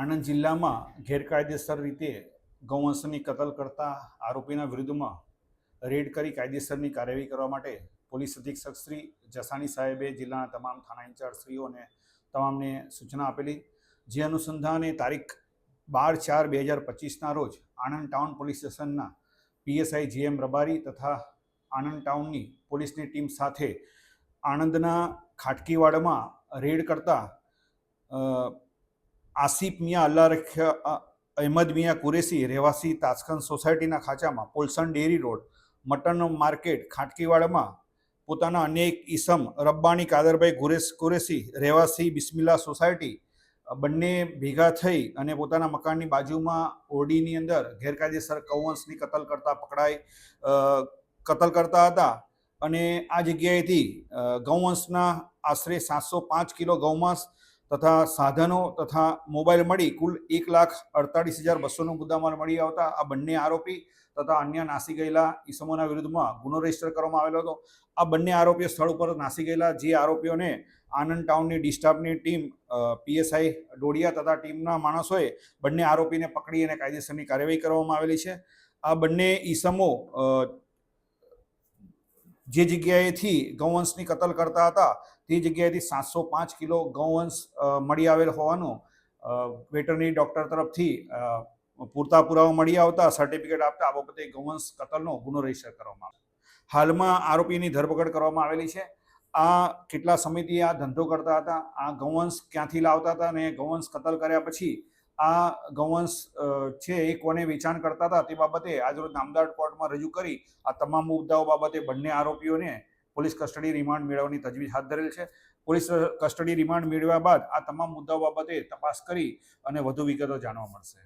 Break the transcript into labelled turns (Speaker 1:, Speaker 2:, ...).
Speaker 1: આણંદ જિલ્લામાં ગેરકાયદેસર રીતે ગૌવંશની કતલ કરતા આરોપીના વિરુદ્ધમાં રેડ કરી કાયદેસરની કાર્યવાહી કરવા માટે પોલીસ અધિક્ષક શ્રી જસાણી સાહેબે જિલ્લાના તમામ થાણા ઇન્ચાર્જશ્રીઓને તમામને સૂચના આપેલી, જે અનુસંધાને તારીખ 12/4/2025ના રોજ આણંદ ટાઉન પોલીસ સ્ટેશનના પીએસઆઈ જીએમ રબારી તથા આણંદ ટાઉનની પોલીસની ટીમ સાથે આણંદના ખાટકીવાડમાં રેડ કરતા આસિફ મિયા અલ્લાહ અહેમદ મિયા કુરેશી રહેવાસી તાસ્કન સોસાયટીના ખાંચામાં Polson dairy road mutton market ખાટકીવાડમાં પોતાના અન્ય એક ઈસમ રબ્બાની કાદરભાઈ કુરેશી રહેવાસી બિસ્મિલ્લા સોસાયટી બંને ભેગા થઈ અને પોતાના મકાનની બાજુમાં ઓરડીની અંદર ગેરકાયદેસર ગૌવંશની કતલ કરતા હતા અને આ જગ્યાએથી ગૌવંશના આશરે 705 કિલો ગૌમાંસ તથા સાધનો તથા મોબાઈલ મળી કુલ 1,48,200નો મુદ્દામાલ મળી આવતા આ બંને આરોપી તથા અન્ય નાસી ગયેલા ઈસમોના વિરુદ્ધમાં ગુનો રજીસ્ટર કરવામાં આવેલો હતો. આ બંને આરોપીઓ સ્થળ ઉપર નાસી ગયેલા, જે આરોપીઓને આણંદ ટાઉનની ડિસ્ટાફની ટીમ પીએસઆઈ ડોડિયા તથા ટીમના માણસોએ બંને આરોપીને પકડી અને કાયદેસરની કાર્યવાહી કરવામાં આવેલી છે. આ બંને ઈસમો જે જગ્યાએથી ગૌવંશની કતલ કરતા હતા તે જગ્યાએથી 705 કિલો ગૌવંશ મળી આવેલ હોવાનું વેટરનરી ડૉક્ટર તરફથી પૂરતા પુરાવા મળી આવતા સર્ટિફિકેટ આપતા આ બાબતે ગૌવંશ કતલનો ગુનો રજીસ્ટર કરવામાં આવ્યો. હાલમાં આરોપીની ધરપકડ કરવામાં આવેલી છે. આ કેટલા સમયથી આ ધંધો કરતા હતા, આ ગૌવંશ ક્યાંથી લાવતા હતા અને ગૌવંશ કતલ કર્યા પછી આ ગૌવંશ છે એ કોને વેચાણ કરતા હતા તે બાબતે આજરોજ નામદાર કોર્ટમાં રજૂ કરી આ તમામ મુદ્દાઓ બાબતે બંને આરોપીઓને પોલીસ કસ્ટડી રિમાન્ડ મેળવવાની તજવીજ હાથ ધરેલ છે. પોલીસ કસ્ટડી રિમાન્ડ મેળવ્યા બાદ આ તમામ મુદ્દાઓ બાબતે તપાસ કરી અને વધુ વિગતો જાણવા મળશે.